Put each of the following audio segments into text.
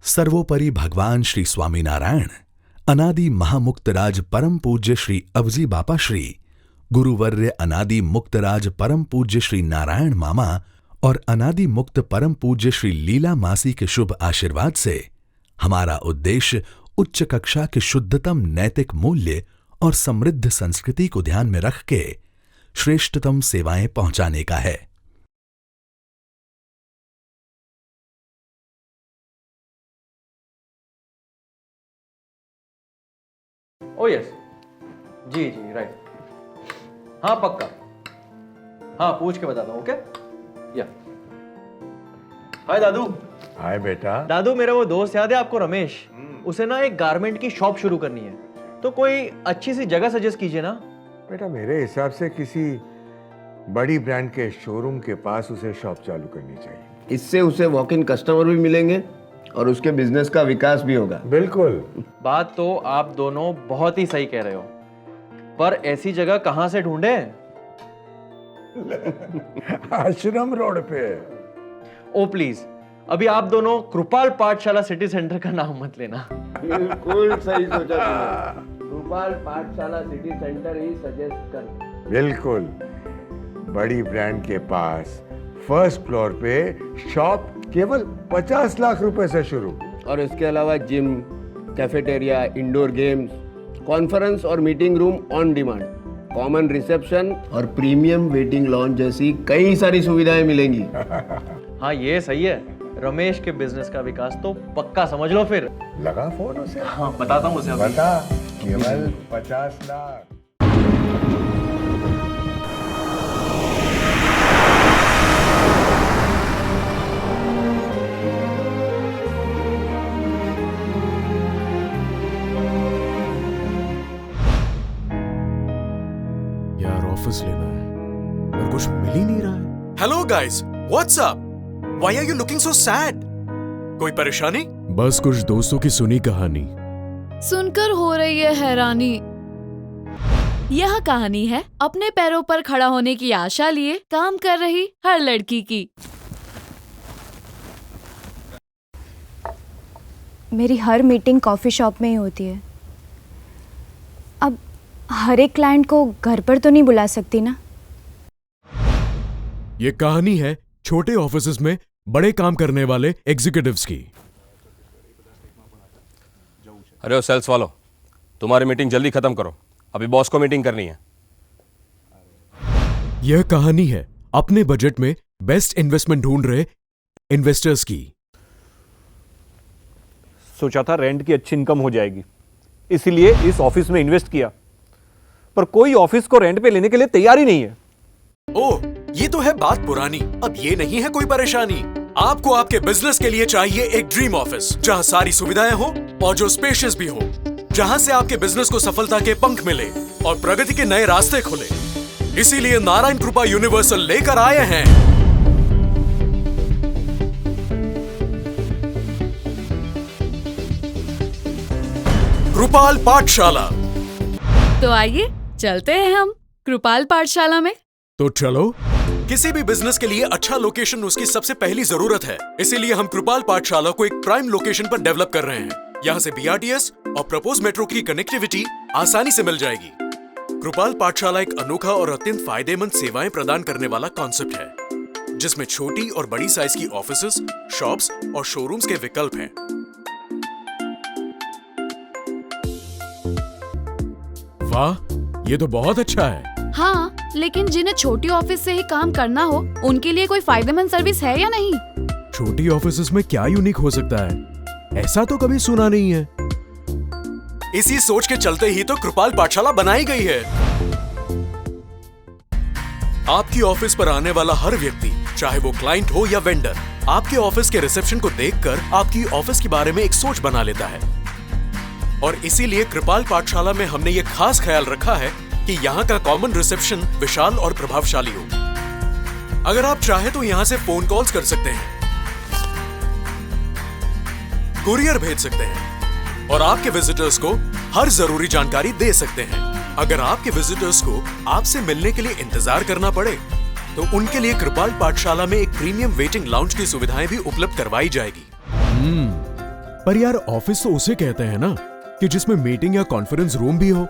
सर्वोपरि भगवान श्री स्वामीनारायण, अनादि महामुक्तराज परम पूज्य श्री अवजी बापा श्री, गुरुवर्य अनादि मुक्तराज परम पूज्य श्री नारायण मामा और अनादि मुक्त परम पूज्य श्री लीला मासी के शुभ आशीर्वाद से हमारा उद्देश्य उच्च कक्षा के शुद्धतम नैतिक मूल्य और समृद्ध संस्कृति को ध्यान में रख के श्रेष्ठतम सेवाएं पहुंचाने का है। ओ यस, जी जी राइट, हाँ पक्का, हाँ पूछ के बताता हूँ। ओके या हाय दादू। हाय बेटा। दादू मेरा वो दोस्त याद है आपको, रमेश? उसे ना एक गारमेंट की शॉप शुरू करनी है, तो कोई अच्छी सी जगह सजेस्ट कीजिए ना। बेटा मेरे हिसाब से किसी बड़ी ब्रांड के शोरूम के पास उसे शॉप चालू करनी चाहिए। इससे उसे वॉक इन कस्टमर भी मिलेंगे और उसके बिजनेस का विकास भी होगा। बिल्कुल। बात तो आप दोनों बहुत ही सही कह रहे हो, पर ऐसी जगह कहां से ढूंढे? आश्रम रोड पे। ओ प्लीज, अभी आप दोनों कृपाल पाठशाला सिटी सेंटर का नाम मत लेना। बिल्कुल सही सोचा तुमने। कृपाल पाठशाला सिटी सेंटर ही सजेस्ट कर। बिल्कुल, बड़ी ब्रांड के पास फर्स्ट फ्लोर पे शॉप केवल 50 लाख रुपए से शुरू, और इसके अलावा gym, cafeteria, indoor games, conference और meeting room on demand, common reception और प्रीमियम वेटिंग लॉन्ज जैसी कई सारी सुविधाएं मिलेंगी। हाँ ये सही है, रमेश के बिजनेस का विकास तो पक्का समझ लो फिर। लगा फोन उसे। हाँ बताता हूँ उसे अभी। बता, केवल 50 लाख। यार ऑफिस लेना है और कुछ मिल ही नहीं रहा है। Hello guys, what's up? Why are you looking so sad? कोई परेशानी? बस कुछ दोस्तों की सुनी कहानी सुनकर हो रही है हैरानी। यह कहानी है अपने पैरों पर खड़ा होने की आशा लिए काम कर रही हर लड़की की। मेरी हर मीटिंग कॉफ़ी शॉप में ही होती है। अब हर एक क्लाइंट को घर पर तो नहीं बुला सकती ना। ये कहानी है छोटे ऑफिसेज में बड़े काम करने वाले एग्जीक्यूटिव्स की। अरे ओ सेल्स वालों, तुम्हारी मीटिंग जल्दी खत्म करो, अभी बॉस को मीटिंग करनी है। यह कहानी है अपने बजट में बेस्ट इन्वेस्टमेंट ढूंढ रहे इन्वेस्टर्स की। सोचा था रेंट की अच्छी इनकम हो जाएगी, इसीलिए इस ऑफिस में इन्वेस्ट किया, पर कोई ऑफिस को रेंट पे लेने के लिए तैयार ही नहीं है। ओह, ये तो है बात पुरानी, अब ये नहीं है कोई परेशानी। आपको आपके बिजनेस के लिए चाहिए एक ड्रीम ऑफिस, जहां सारी सुविधाएं हो और जो स्पेशियस भी हो, जहां से आपके बिजनेस को सफलता के पंख मिले और प्रगति के नए रास्ते खुले। इसीलिए नारायण कृपा यूनिवर्सल लेकर आए हैं कृपाल पाठशाला। तो आइए चलते हैं हम कृपाल पाठशाला में। तो चलो। किसी भी बिजनेस के लिए अच्छा लोकेशन उसकी सबसे पहली जरूरत है, इसीलिए हम कृपाल पाठशाला को एक प्राइम लोकेशन पर डेवलप कर रहे हैं। यहाँ से बीआरटीएस और प्रपोज मेट्रो की कनेक्टिविटी आसानी से मिल जाएगी। कृपाल पाठशाला एक अनोखा और अत्यंत फायदेमंद सेवाएं प्रदान करने वाला कॉन्सेप्ट है, जिसमें छोटी और बड़ी साइज की ऑफिसेज, शॉप्स और शोरूम्स के विकल्प हैं। वाह, ये तो बहुत अच्छा है। हाँ, लेकिन जिन्हें छोटी ऑफिस से ही काम करना हो, उनके लिए कोई फायदेमंद सर्विस है या नहीं? छोटी ऑफिसेज में क्या यूनिक हो सकता है? ऐसा तो कभी सुना नहीं है। इसी सोच के चलते ही तो कृपाल पाठशाला बनाई गई है। आपकी ऑफिस पर आने वाला हर व्यक्ति, चाहे वो क्लाइंट हो या वेंडर, आपके ऑफिस के रिसेप्शन को देखकर आपकी ऑफिस के बारे में एक सोच बना लेता है। और इसीलिए कृपाल पाठशाला में हमने ये खास ख्याल रखा है कि यहाँ का कॉमन रिसेप्शन विशाल और प्रभावशाली हो। अगर आप चाहे तो यहाँ से फोन कॉल्स कर सकते हैं, कुरियर भेज सकते हैं और आपके विजिटर्स को हर जरूरी जानकारी दे सकते हैं। अगर आपके विजिटर्स को आपसे मिलने के लिए इंतजार करना पड़े, तो उनके लिए कृपाल पाठशाला में एक प्रीमियम वेटिंग लाउंज की सुविधाएं भी उपलब्ध करवाई जाएगी। पर यार ऑफिस तो उसे कहते हैं ना कि जिसमें मीटिंग या कॉन्फ्रेंस रूम भी हो।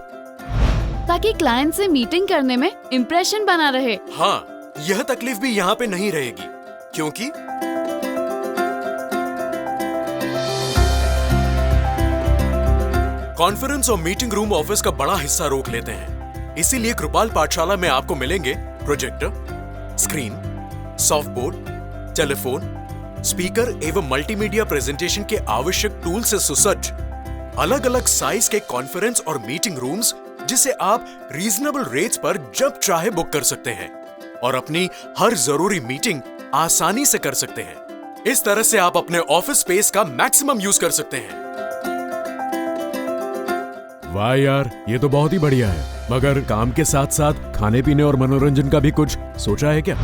ताकि क्लाइंट से मीटिंग करने में इम्प्रेशन बना रहे। हाँ, यह तकलीफ भी यहाँ पे नहीं रहेगी, क्योंकि कॉन्फ्रेंस और मीटिंग रूम ऑफिस का बड़ा हिस्सा रोक लेते हैं। इसीलिए कृपाल पाठशाला में आपको मिलेंगे projector, screen, soft board, telephone, speaker एवं मल्टीमीडिया प्रेजेंटेशन के आवश्यक टूल से सुसज्ज अलग अलग साइज के कॉन्फ्रेंस और मीटिंग रूम्स, जिसे आप रीजनेबल रेट्स पर जब चाहे बुक कर सकते हैं और अपनी हर जरूरी मीटिंग आसानी से कर सकते हैं। इस तरह से आप अपने ऑफिस स्पेस का मैक्सिमम यूज कर सकते हैं। वाह यार, ये तो बहुत ही बढ़िया है। मगर काम के साथ साथ खाने पीने और मनोरंजन का भी कुछ सोचा है क्या?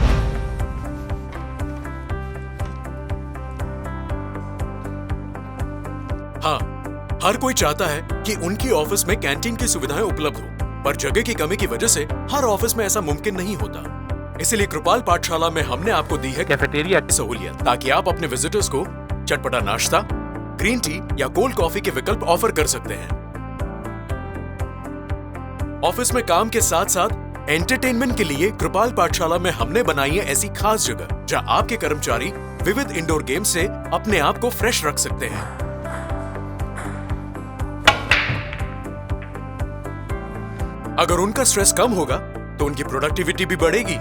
हाँ, हर कोई चाहता है कि उनकी ऑफिस में कैंटीन की सुविधाएं उपलब्ध हो, पर जगह की कमी की वजह से हर ऑफिस में ऐसा मुमकिन नहीं होता। इसलिए कृपाल पाठशाला में हमने आपको दी है कैफेटेरिया की सहूलियत, ताकि आप अपने विजिटर्स को चटपटा नाश्ता, ग्रीन टी या कोल्ड कॉफी के विकल्प ऑफर कर सकते हैं। ऑफिस में काम के साथ साथ एंटरटेनमेंट के लिए कृपाल पाठशाला में हमने बनाई है ऐसी खास जगह जहां आपके कर्मचारी विविध इंडोर गेम से अपने आप को फ्रेश रख सकते हैं। अगर उनका स्ट्रेस कम होगा तो उनकी प्रोडक्टिविटी भी बढ़ेगी।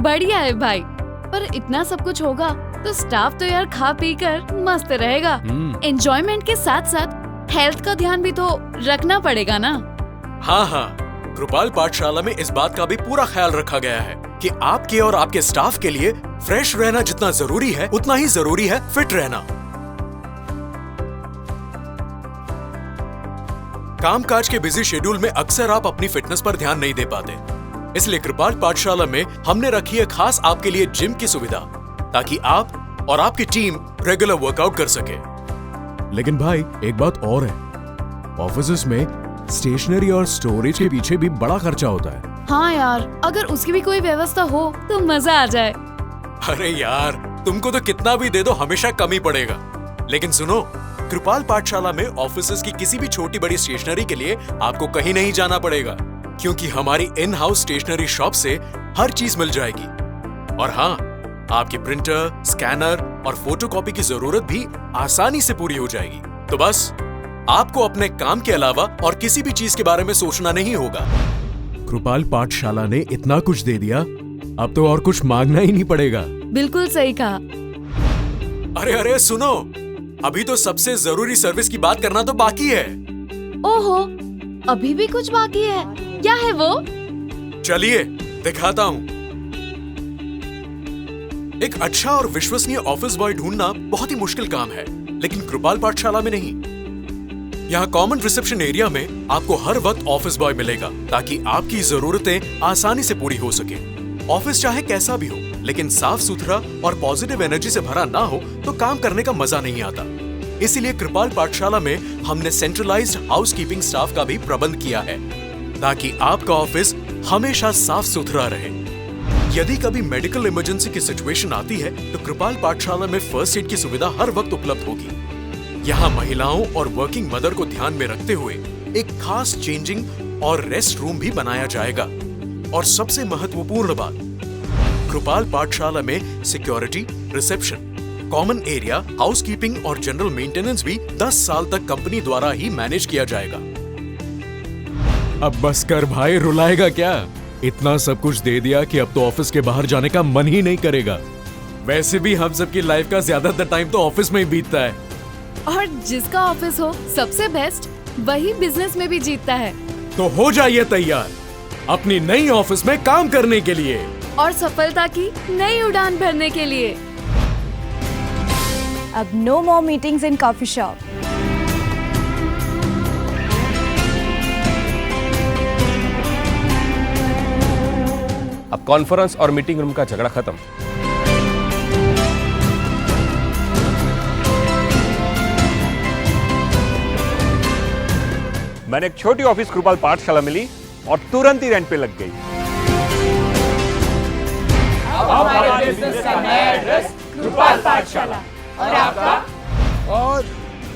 बढ़िया है भाई, पर इतना सब कुछ होगा तो स्टाफ तो यार खा पी कर मस्त रहेगा। एंजॉयमेंट के साथ साथ हेल्थ का ध्यान भी तो रखना पड़ेगा ना। हाँ हाँ, कृपाल पाठशाला में इस बात का भी पूरा ख्याल रखा गया है कि आपके और आपके स्टाफ के लिए फ्रेश रहना जितना जरूरी है, उतना ही जरूरी है फिट रहना। कामकाज के बिजी शेड्यूल में अक्सर आप अपनी फिटनेस पर ध्यान नहीं दे पाते, इसलिए कृपाल पाठशाला में हमने रखी है खास आपके लिए जिम की सुविधा, ताकि आप और आपकी टीम रेगुलर वर्कआउट कर सके। लेकिन भाई एक बात और है, ऑफिस में स्टेशनरी और स्टोरेज के पीछे भी बड़ा खर्चा होता है। हाँ यार, अगर उसकी भी कोई व्यवस्था हो तो मजा आ जाए। अरे यार, तुमको तो कितना भी दे दो हमेशा कम ही पड़ेगा। लेकिन सुनो, कृपाल पाठशाला में ऑफिसेज की किसी भी छोटी बड़ी स्टेशनरी के लिए आपको कहीं नहीं जाना पड़ेगा, क्योंकि हमारी इन हाउस स्टेशनरी शॉप से हर चीज मिल जाएगी। और हाँ, आपकी प्रिंटर, स्कैनर और फोटोकॉपी की जरूरत भी आसानी से पूरी हो जाएगी। तो बस आपको अपने काम के अलावा और किसी भी चीज के बारे में सोचना नहीं होगा। कृपाल पाठशाला ने इतना कुछ दे दिया, अब तो और कुछ मांगना ही नहीं पड़ेगा। बिल्कुल सही कहा। अरे अरे सुनो, अभी तो सबसे जरूरी सर्विस की बात करना तो बाकी है। ओहो, अभी भी कुछ बाकी है? क्या है वो? चलिए दिखाता हूँ। एक अच्छा और विश्वसनीय ऑफिस बॉय ढूंढना बहुत ही मुश्किल काम है, लेकिन कृपाल पाठशाला में नहीं। यहाँ कॉमन रिसेप्शन एरिया में आपको हर वक्त ऑफिस बॉय मिलेगा, ताकि आपकी जरूरतें आसानी से पूरी हो सके। ऑफिस चाहे कैसा भी हो, लेकिन साफ सुथरा और पॉजिटिव एनर्जी से भरा ना हो तो काम करने का मजा नहीं आता। इसीलिए कृपाल पाठशाला में हमने सेंट्रलाइज्ड हाउसकीपिंग स्टाफ का भी प्रबंध किया है, ताकि आपका ऑफिस हमेशा साफ सुथरा रहे। यदि कभी मेडिकल इमरजेंसी की सिचुएशन आती है तो कृपाल पाठशाला में फर्स्ट एड की सुविधा हर वक्त उपलब्ध होगी। यहाँ महिलाओं और वर्किंग मदर को ध्यान में रखते हुए एक खास चेंजिंग और रेस्ट रूम भी बनाया जाएगा। और सबसे महत्वपूर्ण बात, कृपाल पाठशाला में security, reception, common area, housekeeping और जनरल मेंटेनेंस भी 10 साल तक कंपनी द्वारा ही मैनेज किया जाएगा। अब बस कर भाई, रुलाएगा क्या? इतना सब कुछ दे दिया कि अब तो ऑफिस के बाहर जाने का मन ही नहीं करेगा। वैसे भी हम सबकी लाइफ का ज्यादातर टाइम तो ऑफिस में ही बीतता है। और जिसका ऑफिस हो सबसे बेस्ट, वही बिजनेस में भी जीतता है। तो हो जाइए तैयार अपनी नई ऑफिस में काम करने के लिए और सफलता की नई उड़ान भरने के लिए। अब no more meetings in coffee shop. अब कॉन्फ्रेंस और मीटिंग रूम का झगड़ा खत्म। मैंने एक छोटी ऑफिस कृपाल पाठशाला मिली और तुरंत ही रेंट पे लग गई। अब हमारे बिजनेस का नया एड्रेस कृपाल पाठशाला और आपका और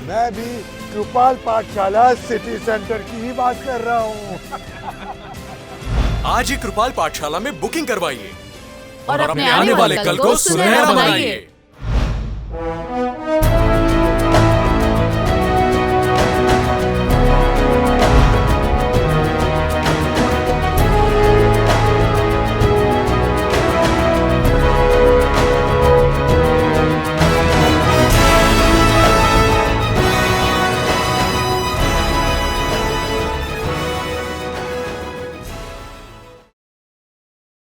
मैं भी कृपाल पाठशाला सिटी सेंटर की ही बात कर रहा हूँ। आज ही कृपाल पाठशाला में बुकिंग करवाइए और अपने आने वाले कल को सुनहरा बनाइए।